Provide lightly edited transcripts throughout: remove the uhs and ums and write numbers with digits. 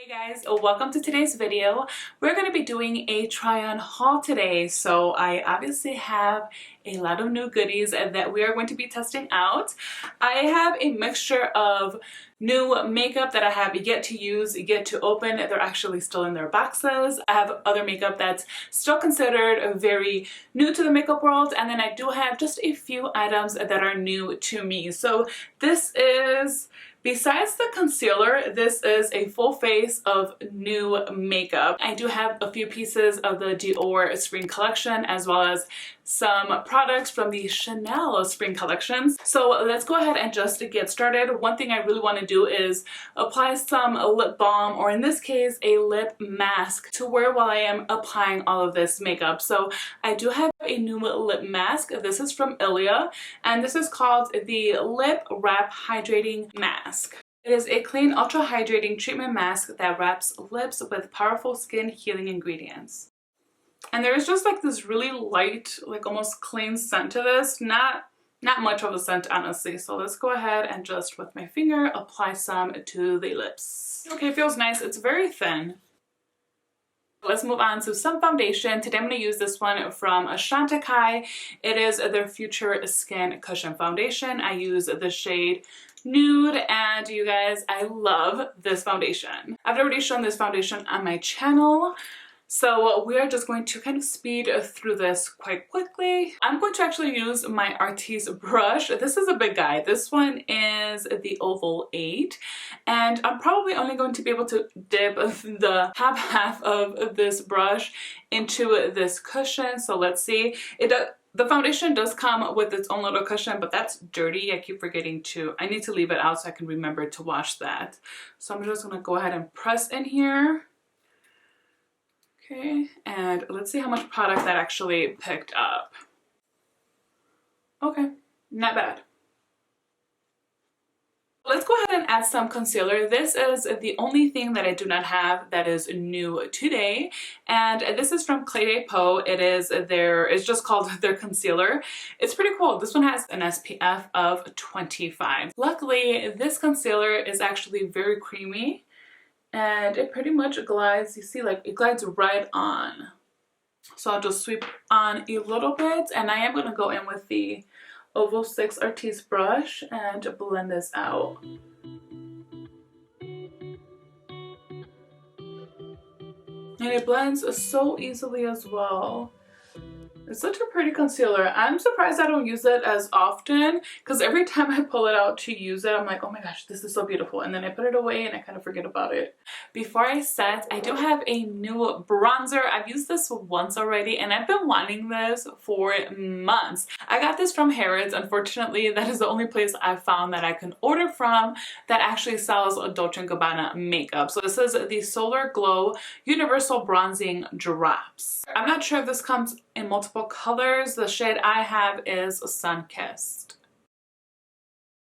Hey guys, welcome to today's video. We're going to be doing a try-on haul today. So I obviously have a lot of new goodies that we are going to be testing out. I have a mixture of new makeup that I have yet to use, yet to open. They're actually still in their boxes. I have other makeup that's still considered very new to the makeup world, and then I do have just a few items that are new to me. So this is, besides the concealer, this is a full face of new makeup. I do have a few pieces of the Dior Spring Collection as well as some products from the Chanel Spring Collections. So let's go ahead and just get started. One thing I really want to do is apply some lip balm, or in this case a lip mask, to wear while I am applying all of this makeup. So I do have a new lip mask. This is from Ilia, and this is called the Lip Wrap Hydrating Mask. It is a clean, ultra hydrating treatment mask that wraps lips with powerful skin healing ingredients. And there's just like this really light, like almost clean scent to this. Not much of a scent, honestly. So let's go ahead and just with my finger apply some to the lips. Okay, it feels nice. It's very thin. Let's move on to some foundation. Today I'm going to use this one from Decay. It is their Future Skin Cushion Foundation. I use the shade Nude, and you guys, I love this foundation. I've already shown this foundation on my channel, so we are just going to kind of speed through this quite quickly. I'm going to actually use my Artiste brush. This is a big guy. This one is the Oval 8, and I'm probably only going to be able to dip the top half of this brush into this cushion. So let's see. The foundation does come with its own little cushion, but that's dirty. I keep forgetting I need to leave it out so I can remember to wash that. So I'm just gonna go ahead and press in here. Okay, and let's see how much product that actually picked up. Okay, not bad. Let's go ahead and add some concealer. This is the only thing that I do not have that is new today, and this is from Clé de Peau. It's just called their concealer. It's pretty cool. This one has an SPF of 25. Luckily, this concealer is actually very creamy, and it pretty much glides, you see, like it glides right on. So I'll just sweep on a little bit, and I am going to go in with the Oval 6 Artiste brush and blend this out. And it blends so easily as well. It's such a pretty concealer. I'm surprised I don't use it as often, because every time I pull it out to use it, I'm like, oh my gosh, this is so beautiful. And then I put it away and I kind of forget about it. Before I set, I do have a new bronzer. I've used this once already, and I've been wanting this for months. I got this from Harrods. Unfortunately, that is the only place I've found that I can order from that actually sells Dolce & Gabbana makeup. So this is the Solar Glow Universal Bronzing Drops. I'm not sure if this comes in multiple colors. The shade I have is Sun-Kissed.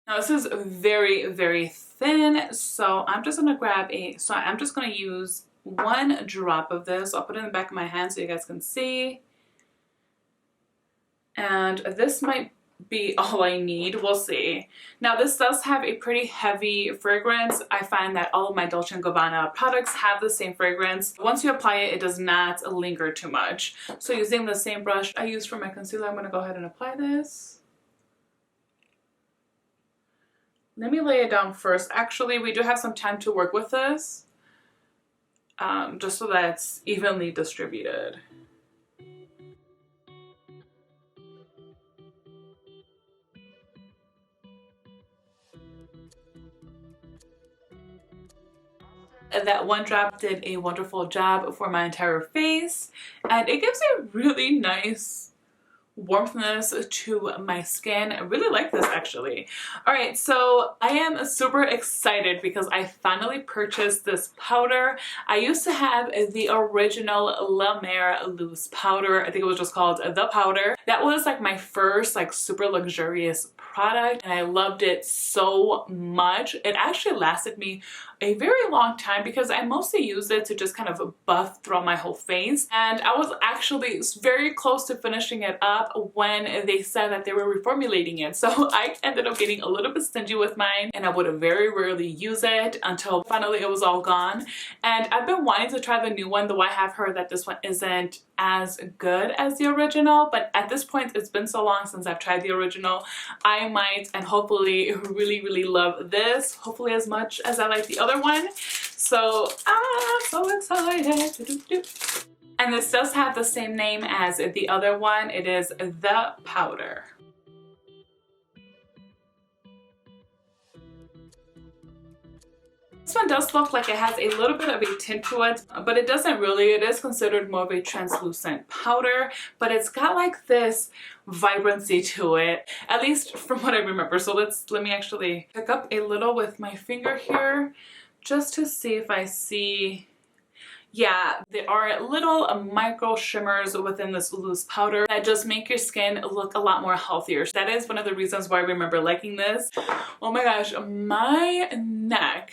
Now this is very, very thin, so I'm just gonna I'm just gonna use one drop of this. I'll put it in the back of my hand so you guys can see. And this might be all I need. We'll see. Now this does have a pretty heavy fragrance. I find that all of my Dolce & Gabbana products have the same fragrance. Once you apply it, it does not linger too much. So using the same brush I used for my concealer, I'm going to go ahead and apply this. Let me lay it down first. Actually, we do have some time to work with this, just so that it's evenly distributed. That one drop did a wonderful job for my entire face, and it gives a really nice warmthness to my skin. I really like this actually. Alright, so I am super excited because I finally purchased this powder. I used to have the original La Mer loose powder. I think it was just called the powder. That was like my first like super luxurious product, and I loved it so much. It actually lasted me a very long time because I mostly use it to just kind of buff throughout my whole face. And I was actually very close to finishing it up when they said that they were reformulating it. So I ended up getting a little bit stingy with mine, and I would very rarely use it until finally it was all gone. And I've been wanting to try the new one, though I have heard that this one isn't as good as the original, but at this point it's been so long since I've tried the original, I might and hopefully really love this, hopefully as much as I like the other one. So I'm so excited. And this does have the same name as the other one. It is The Powder. This one does look like it has a little bit of a tint to it, but it doesn't really. It is considered more of a translucent powder, but it's got like this vibrancy to it, at least from what I remember. So let me actually pick up a little with my finger here just to see if I see. Yeah, there are little micro shimmers within this loose powder that just make your skin look a lot more healthier. That is one of the reasons why I remember liking this. Oh my gosh, my neck.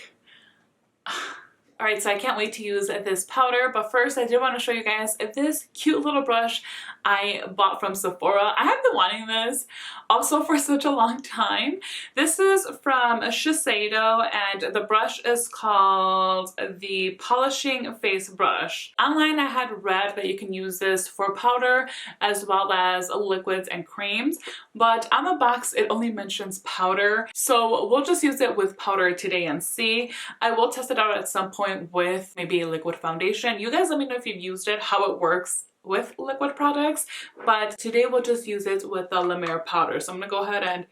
Alright, so I can't wait to use this powder, but first I did want to show you guys this cute little brush I bought from Sephora. I have been wanting this also for such a long time. This is from Shiseido, and the brush is called the Polishing Face Brush. Online I had read that you can use this for powder as well as liquids and creams, but on the box it only mentions powder, so we'll just use it with powder today and see. I will test it out at some point with maybe a liquid foundation. You guys let me know if you've used it, how it works with liquid products, but today we'll just use it with the La Mer powder. So I'm gonna go ahead and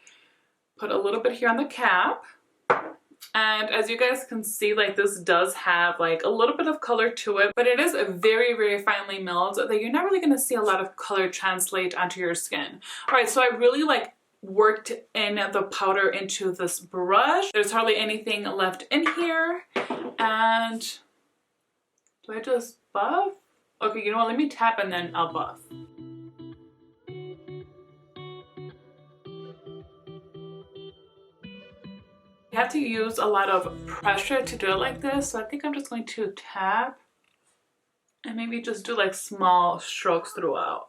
put a little bit here on the cap. And as you guys can see, like this does have like a little bit of color to it, but it is very finely milled that you're not really gonna see a lot of color translate onto your skin. All right, so I really like worked in the powder into this brush. There's hardly anything left in here. And do I just buff? Okay, you know what, let me tap and then I'll buff. You have to use a lot of pressure to do it like this, so I think I'm just going to tap and maybe just do like small strokes throughout.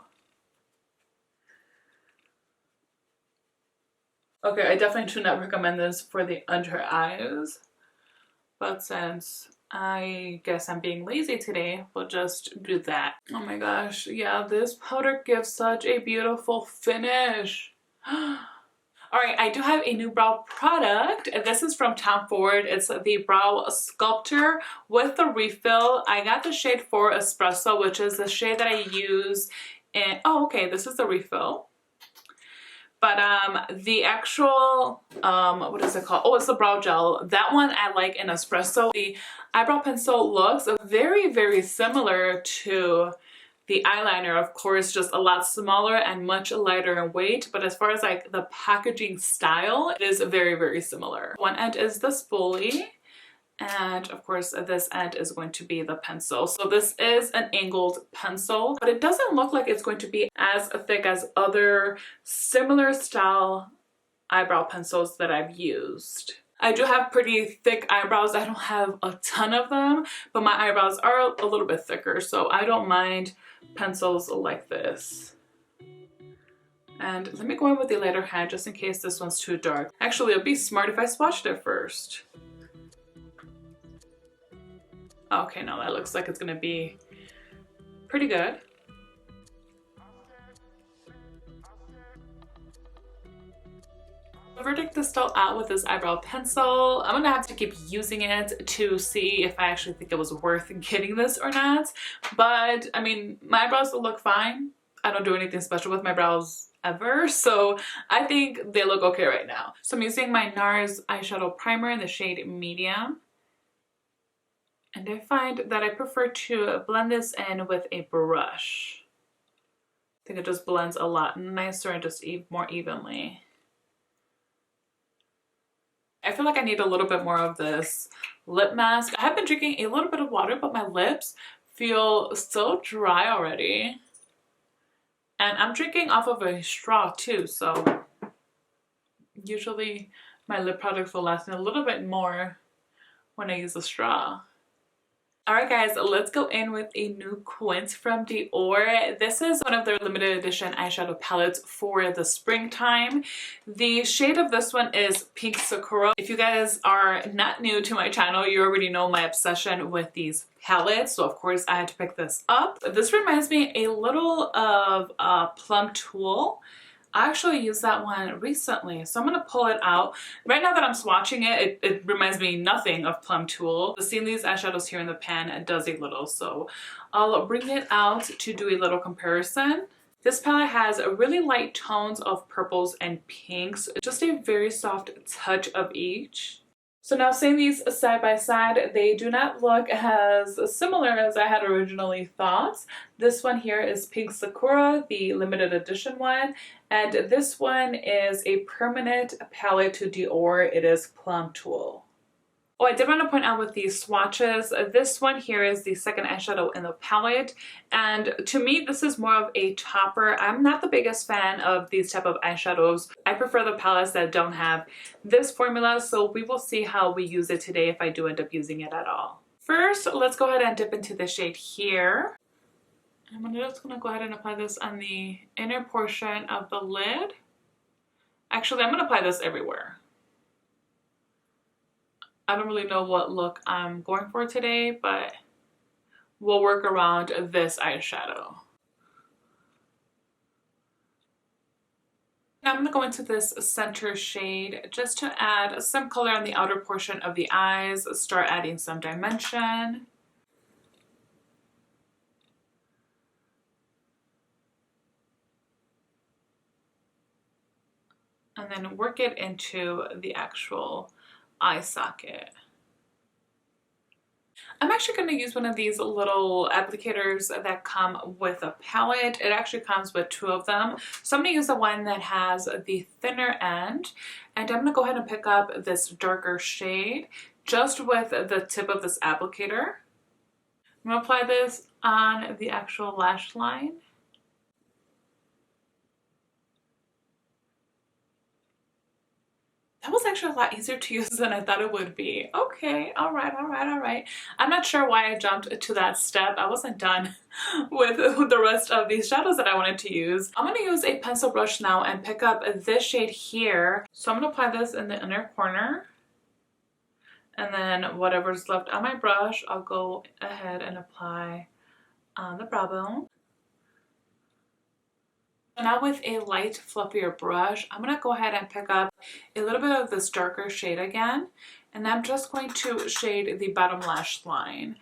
Okay, I definitely do not recommend this for the under eyes, but since I guess I'm being lazy today, we'll just do that. Oh my gosh, yeah, this powder gives such a beautiful finish. Alright, I do have a new brow product. This is from Tom Ford. It's the Brow Sculptor with the refill. I got the shade 4 Espresso, which is the shade that I use in... Oh, okay, this is the refill. But the actual, what is it called? Oh, it's the brow gel. That one I like in Espresso. The eyebrow pencil looks very similar to the eyeliner, of course, just a lot smaller and much lighter in weight. But as far as like the packaging style, it is very similar. One end is the spoolie. And of course this end is going to be the pencil. So this is an angled pencil, but it doesn't look like it's going to be as thick as other similar style eyebrow pencils that I've used. I do have pretty thick eyebrows. I don't have a ton of them, but my eyebrows are a little bit thicker, so I don't mind pencils like this. And let me go in with the lighter hand just in case this one's too dark. Actually, it'd be smart if I swatched it first. Okay, no, that looks like it's gonna be pretty good. The verdict is still out with this eyebrow pencil. I'm gonna have to keep using it to see if I actually think it was worth getting this or not. But I mean, my eyebrows will look fine. I don't do anything special with my brows ever, so I think they look okay right now. So I'm using my NARS eyeshadow primer in the shade Medium. And I find that I prefer to blend this in with a brush. I think it just blends a lot nicer and just more evenly. I feel like I need a little bit more of this lip mask. I have been drinking a little bit of water, but my lips feel so dry already. And I'm drinking off of a straw too, so usually my lip products will last me a little bit more when I use a straw. Alright guys, let's go in with a new quint from Dior. This is one of their limited edition eyeshadow palettes for the springtime. The shade of this one is Pink Sakura. If you guys are not new to my channel, you already know my obsession with these palettes, so of course I had to pick this up. This reminds me a little of Plum Tulle. I actually used that one recently, so I'm going to pull it out. Right now that I'm swatching it, it reminds me nothing of Plum Tulle. Seeing these eyeshadows here in the pan, it does a little, so I'll bring it out to do a little comparison. This palette has really light tones of purples and pinks, just a very soft touch of each. So now seeing these side by side, they do not look as similar as I had originally thought. This one here is Pink Sakura, the limited edition one, and this one is a permanent palette to Dior. It is Plum Tulle. Oh, I did want to point out with these swatches, this one here is the second eyeshadow in the palette, and to me this is more of a topper. I'm not the biggest fan of these type of eyeshadows. I prefer the palettes that don't have this formula, so we will see how we use it today if I do end up using it at all. First, let's go ahead and dip into the shade here. I'm just going to go ahead and apply this on the inner portion of the lid. Actually, I'm going to apply this everywhere. I don't really know what look I'm going for today, but we'll work around this eyeshadow. Now I'm going to go into this center shade just to add some color on the outer portion of the eyes, start adding some dimension. And then work it into the actual eye socket. I'm actually going to use one of these little applicators that come with a palette. It actually comes with two of them. So I'm going to use the one that has the thinner end, and I'm going to go ahead and pick up this darker shade just with the tip of this applicator. I'm going to apply this on the actual lash line. That was actually a lot easier to use than I thought it would be. Okay, all right. I'm not sure why I jumped to that step. I wasn't done with the rest of these shadows that I wanted to use. I'm going to use a pencil brush now and pick up this shade here. So I'm going to apply this in the inner corner. And then whatever's left on my brush, I'll go ahead and apply on the brow bone. So now with a light, fluffier brush, I'm going to go ahead and pick up a little bit of this darker shade again, and I'm just going to shade the bottom lash line.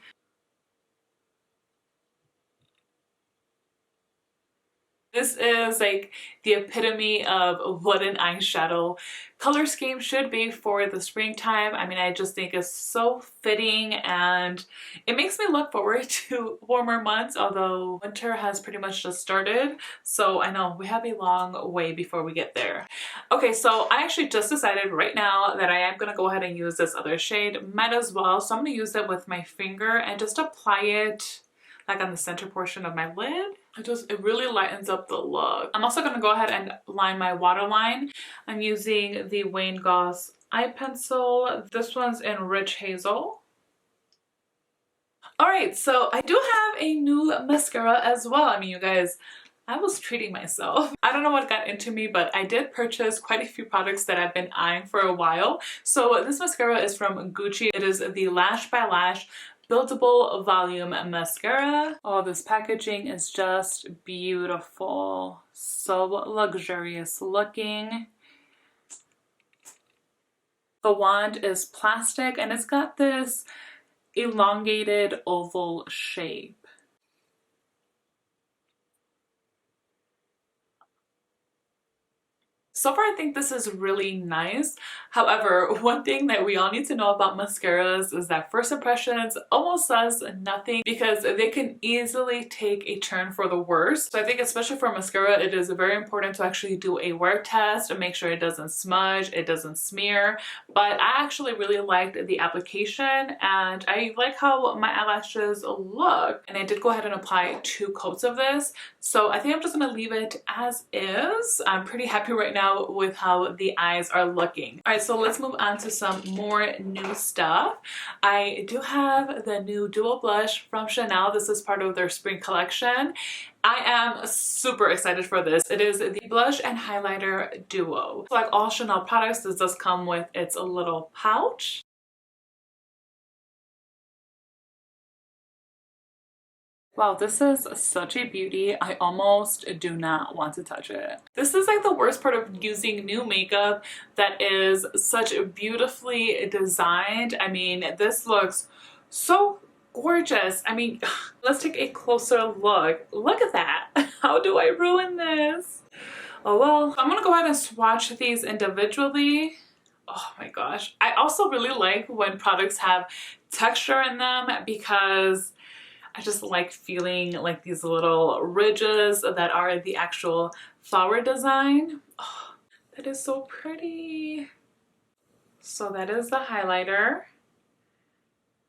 This is like the epitome of what an eyeshadow color scheme should be for the springtime. I mean, I just think it's so fitting, and it makes me look forward to warmer months, although winter has pretty much just started. So I know we have a long way before we get there. Okay, so I actually just decided right now that I am going to go ahead and use this other shade. Might as well. So I'm going to use it with my finger and just apply it like on the center portion of my lid. It really lightens up the look. I'm also going to go ahead and line my waterline. I'm using the Wayne Goss eye pencil. This one's in Rich Hazel. Alright, so I do have a new mascara as well. I mean, you guys, I was treating myself. I don't know what got into me, but I did purchase quite a few products that I've been eyeing for a while. So this mascara is from Gucci. It is the Lash by Lash Buildable Volume Mascara. Oh, this packaging is just beautiful. So luxurious looking. The wand is plastic and it's got this elongated oval shape. So far, I think this is really nice. However, one thing that we all need to know about mascaras is that first impressions almost says nothing, because they can easily take a turn for the worse. So I think especially for mascara, it is very important to actually do a wear test and make sure it doesn't smudge, it doesn't smear. But I actually really liked the application and I like how my eyelashes look. And I did go ahead and apply 2 coats of this. So I think I'm just going to leave it as is. I'm pretty happy right now out with how the eyes are looking. All right, so let's move on to some more new stuff. I do have the new duo blush from Chanel. This is part of their spring collection. I am super excited for this. It is the blush and highlighter duo. Like all Chanel products, this does come with its little pouch. Wow, this is such a beauty. I almost do not want to touch it. This is like the worst part of using new makeup that is such beautifully designed. I mean, this looks so gorgeous. I mean, let's take a closer look. Look at that. How do I ruin this? Oh well. I'm gonna go ahead and swatch these individually. Oh my gosh. I also really like when products have texture in them because I just like feeling like these little ridges that are the actual flower design. Oh, that is so pretty. So that is the highlighter.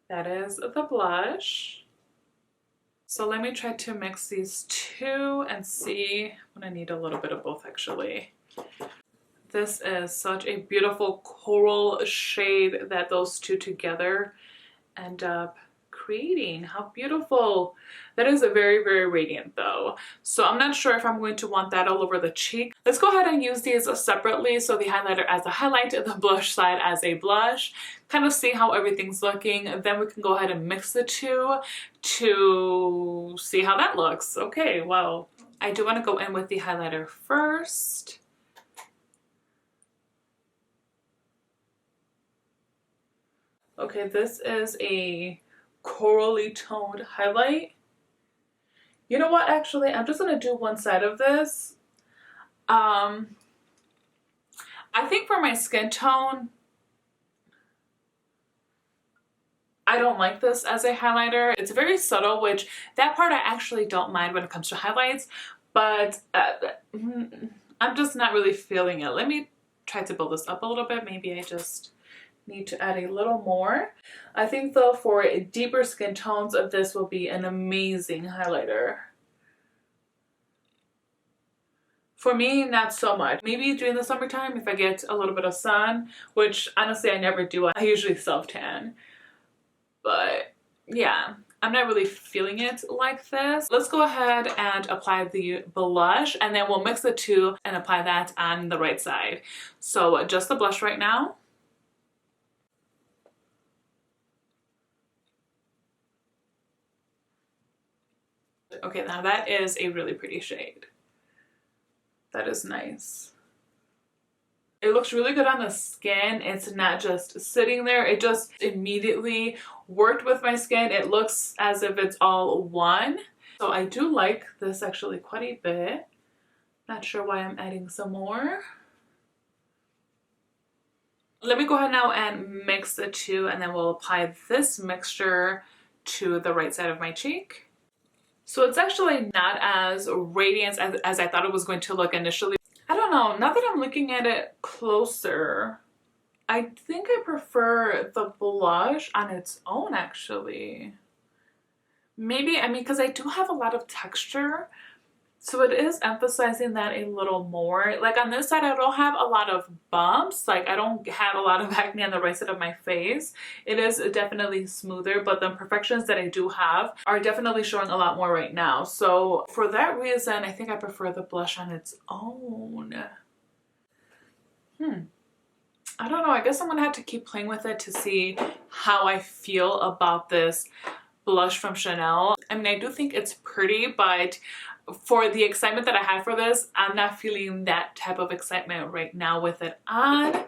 That is the blush. So let me try to mix these two and see. I'm gonna need a little bit of both actually. This is such a beautiful coral shade that those two together end up creating. How beautiful. That is a very, very radiant though. So I'm not sure if I'm going to want that all over the cheek. Let's go ahead and use these separately. So the highlighter as a highlight, the blush side as a blush. Kind of see how everything's looking. Then we can go ahead and mix the two to see how that looks. Okay, well, I do want to go in with the highlighter first. Okay, this is a corally toned highlight. You know what, actually I'm just gonna do one side of this. I think for my skin tone I don't like this as a highlighter. It's very subtle, which that part I actually don't mind when it comes to highlights, but I'm just not really feeling it. Let me try to build this up a little bit. Maybe I just need to add a little more. I think though for deeper skin tones of this will be an amazing highlighter. For me, not so much. Maybe during the summertime if I get a little bit of sun, which honestly I never do. I usually self-tan. But yeah, I'm not really feeling it like this. Let's go ahead and apply the blush and then we'll mix the two and apply that on the right side. So just the blush right now. Okay, now that is a really pretty shade. That is nice. It looks really good on the skin. It's not just sitting there. It just immediately worked with my skin. It looks as if it's all one. So I do like this actually quite a bit. Not sure why I'm adding some more. Let me go ahead now and mix the two and then we'll apply this mixture to the right side of my cheek. So it's actually not as radiant as I thought it was going to look initially. I don't know, now that I'm looking at it closer, I think I prefer the blush on its own actually. Maybe, I mean, because I do have a lot of texture, so it is emphasizing that a little more. Like on this side, I don't have a lot of bumps. Like I don't have a lot of acne on the right side of my face. It is definitely smoother, but the imperfections that I do have are definitely showing a lot more right now. So for that reason, I think I prefer the blush on its own. I don't know. I guess I'm going to have to keep playing with it to see how I feel about this blush from Chanel. I mean, I do think it's pretty, but for the excitement that I had for this, I'm not feeling that type of excitement right now with it on.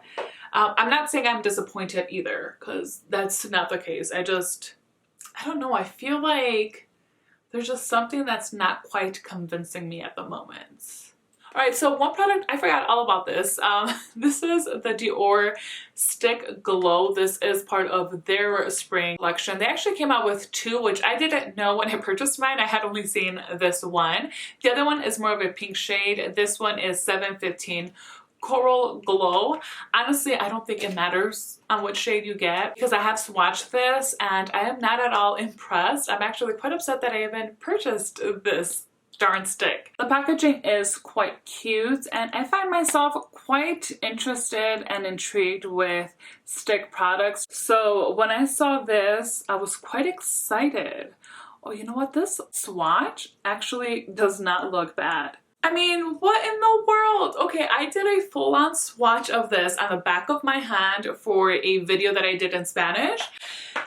I'm not saying I'm disappointed either, because that's not the case. I don't know. I feel like there's just something that's not quite convincing me at the moment. All right, so one product, I forgot all about this. This is the Dior Stick Glow. This is part of their spring collection. They actually came out with two, which I didn't know when I purchased mine. I had only seen this one. The other one is more of a pink shade. This one is 715 Coral Glow. Honestly, I don't think it matters on which shade you get because I have swatched this and I am not at all impressed. I'm actually quite upset that I even purchased this darn stick. The packaging is quite cute, and I find myself quite interested and intrigued with stick products. So when I saw this, I was quite excited. Oh, you know what? This swatch actually does not look bad. I mean, what in the world? Okay, I did a full-on swatch of this on the back of my hand for a video that I did in Spanish.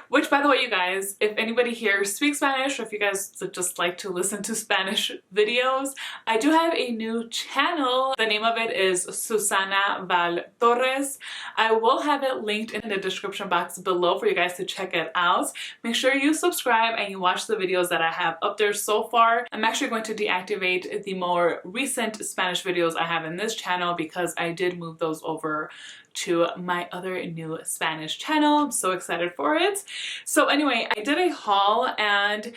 Which, by the way, you guys, if anybody here speaks Spanish, or if you guys just like to listen to Spanish videos, I do have a new channel. The name of it is Suzana Torres. I will have it linked in the description box below for you guys to check it out. Make sure you subscribe and you watch the videos that I have up there so far. I'm actually going to deactivate the more recent Spanish videos I have in this channel because I did move those over to my other new Spanish channel. I'm so excited for it. So anyway, I did a haul and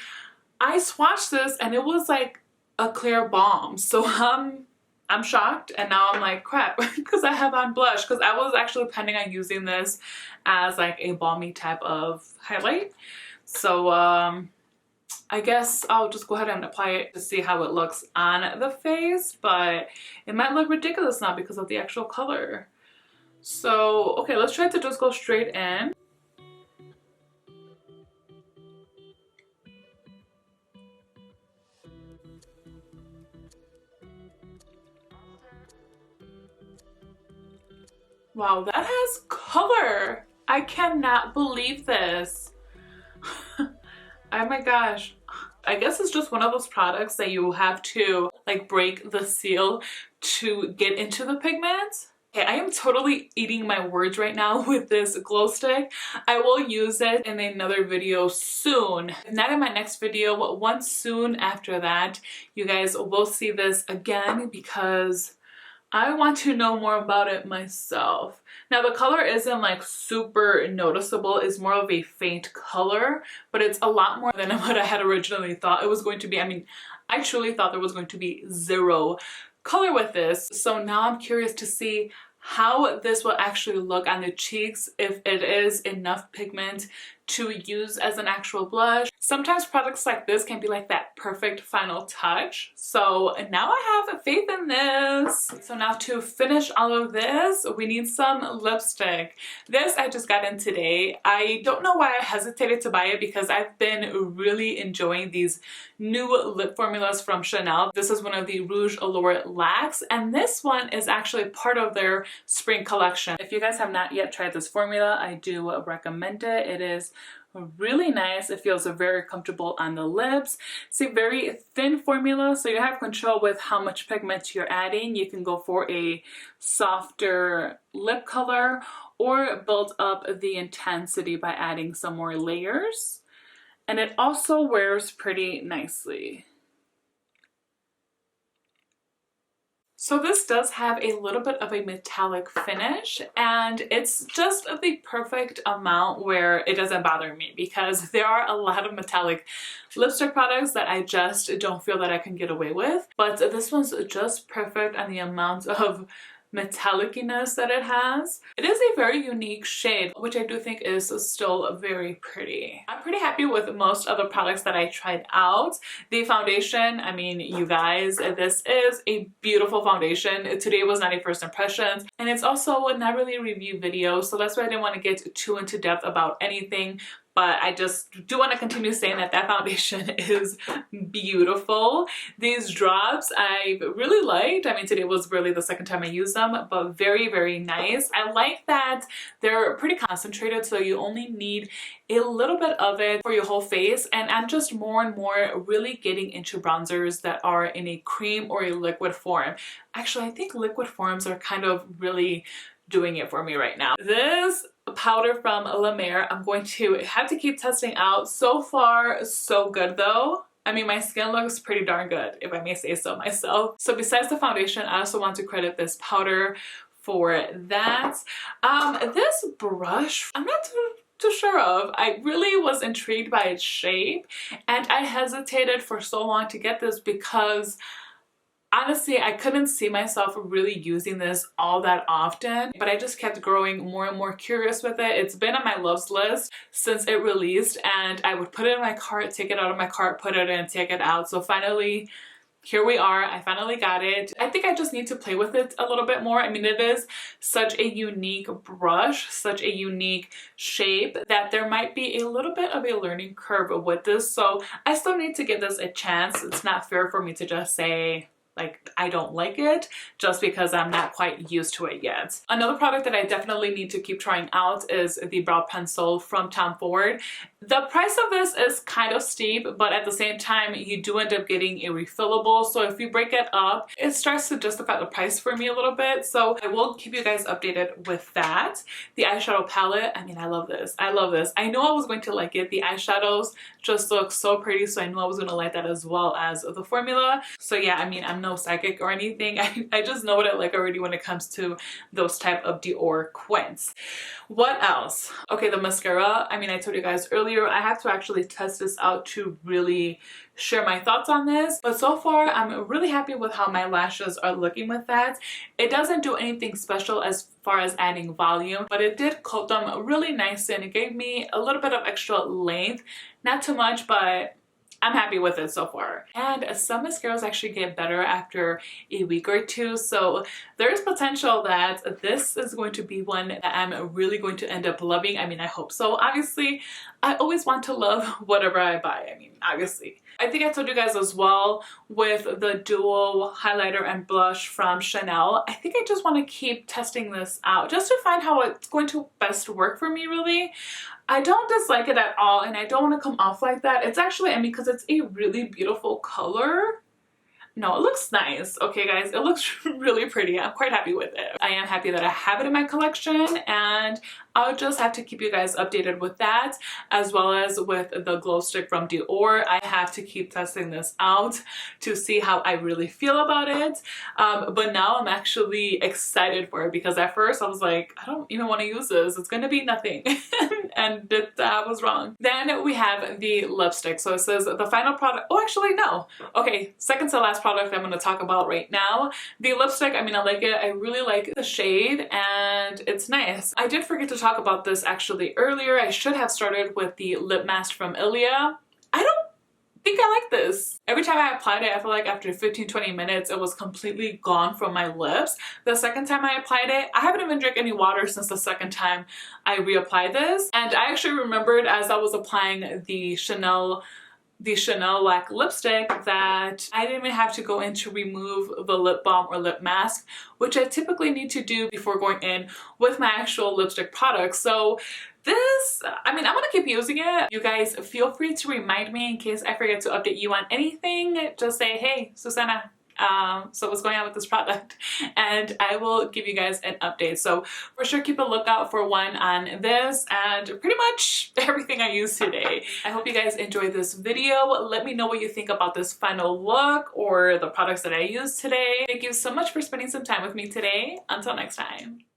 I swatched this and it was like a clear balm. So I'm shocked, and now I'm like, crap, because I have on blush, because I was actually planning on using this as like a balmy type of highlight. So I guess I'll just go ahead and apply it to see how it looks on the face, but it might look ridiculous now because of the actual color. So, okay, let's try to just go straight in. Wow, that has color. I cannot believe this. Oh my gosh. I guess it's just one of those products that you have to like break the seal to get into the pigment. Okay, I am totally eating my words right now with this glow stick. I will use it in another video soon. Not in my next video, but one soon after that. You guys will see this again because I want to know more about it myself. Now the color isn't like super noticeable, it's more of a faint color, but it's a lot more than what I had originally thought it was going to be. I mean, I truly thought there was going to be zero color with this. So now I'm curious to see how this will actually look on the cheeks, if it is enough pigment to use as an actual blush. Sometimes products like this can be like that perfect final touch. So now I have faith in this. So now to finish all of this, we need some lipstick. This I just got in today. I don't know why I hesitated to buy it because I've been really enjoying these new lip formulas from Chanel. This is one of the Rouge Allure Lacs, and this one is actually part of their spring collection. If you guys have not yet tried this formula, I do recommend it. It is really nice. It feels very comfortable on the lips. It's a very thin formula, so you have control with how much pigment you're adding. You can go for a softer lip color or build up the intensity by adding some more layers. And it also wears pretty nicely. So this does have a little bit of a metallic finish, and it's just the perfect amount where it doesn't bother me, because there are a lot of metallic lipstick products that I just don't feel that I can get away with. But this one's just perfect on the amount of metallic-iness that it has. It is a very unique shade, which I do think is still very pretty. I'm pretty happy with most of the products that I tried out. The foundation, I mean, you guys, this is a beautiful foundation. Today was not a first impressions, and it's also not really a review video, so that's why I didn't want to get too into depth about anything. But I just do want to continue saying that that foundation is beautiful. These drops I really liked. I mean, today was really the second time I used them, but very, very nice. I like that they're pretty concentrated, so you only need a little bit of it for your whole face. And I'm just more and more really getting into bronzers that are in a cream or a liquid form. Actually, I think liquid forms are kind of really doing it for me right now. This powder from La Mer, I'm going to have to keep testing out. So far, so good though. I mean, my skin looks pretty darn good, if I may say so myself. So besides the foundation, I also want to credit this powder for that. This brush, I'm not too sure of. I really was intrigued by its shape, and I hesitated for so long to get this because honestly, I couldn't see myself really using this all that often, but I just kept growing more and more curious with it. It's been on my loves list since it released, and I would put it in my cart, take it out of my cart, put it in, take it out. So finally, here we are. I finally got it. I think I just need to play with it a little bit more. I mean, it is such a unique brush, such a unique shape that there might be a little bit of a learning curve with this. So I still need to give this a chance. It's not fair for me to just say, like, I don't like it just because I'm not quite used to it yet. Another product that I definitely need to keep trying out is the brow pencil from Tom Ford. The price of this is kind of steep, but at the same time, you do end up getting a refillable. So if you break it up, it starts to justify the price for me a little bit. So I will keep you guys updated with that. The eyeshadow palette, I mean, I love this. I love this. I know I was going to like it. The eyeshadows just look so pretty, so I knew I was going to like that as well as the formula. So yeah, I mean, I'm no psychic or anything. I just know what I like already when it comes to those type of Dior quints. What else? Okay, the mascara. I mean, I told you guys earlier, I have to actually test this out to really share my thoughts on this, but so far I'm really happy with how my lashes are looking with that. It doesn't do anything special as far as adding volume, but it did coat them really nicely and it gave me a little bit of extra length. Not too much, but I'm happy with it so far. And some mascaras actually get better after a week or two, so there's potential that this is going to be one that I'm really going to end up loving. I mean, I hope so. Obviously, I always want to love whatever I buy. I mean, obviously. I think I told you guys as well with the dual highlighter and blush from Chanel. I think I just want to keep testing this out just to find how it's going to best work for me, really. I don't dislike it at all, and I don't want to come off like that. It's actually, I mean, because it's a really beautiful color. No, it looks nice. Okay, guys, it looks really pretty. I'm quite happy with it. I am happy that I have it in my collection, and I'll just have to keep you guys updated with that, as well as with the glow stick from Dior. I have to keep testing this out to see how I really feel about it. But now I'm actually excited for it, because at first I was like, I don't even want to use this. It's going to be nothing. And I was wrong. Then we have the lipstick. So it says the final product. Oh, actually, no. Okay, second to last product I'm going to talk about right now. The lipstick, I mean, I like it. I really like the shade and it's nice. I did forget to talk about this actually earlier. I should have started with the lip mask from Ilia. I don't think I like this. Every time I applied it, I feel like after 15-20 minutes, it was completely gone from my lips. The second time I applied it, I haven't even drank any water since the second time I reapplied this. And I actually remembered as I was applying the Chanel Lac lipstick that I didn't even have to go in to remove the lip balm or lip mask, which I typically need to do before going in with my actual lipstick product. So this, I mean, I'm gonna keep using it. You guys feel free to remind me in case I forget to update you on anything. Just say, hey, Suzana, so what's going on with this product? And I will give you guys an update. So for sure, keep a lookout for one on this and pretty much everything I used today. I hope you guys enjoyed this video. Let me know what you think about this final look or the products that I used today. Thank you so much for spending some time with me today. Until next time.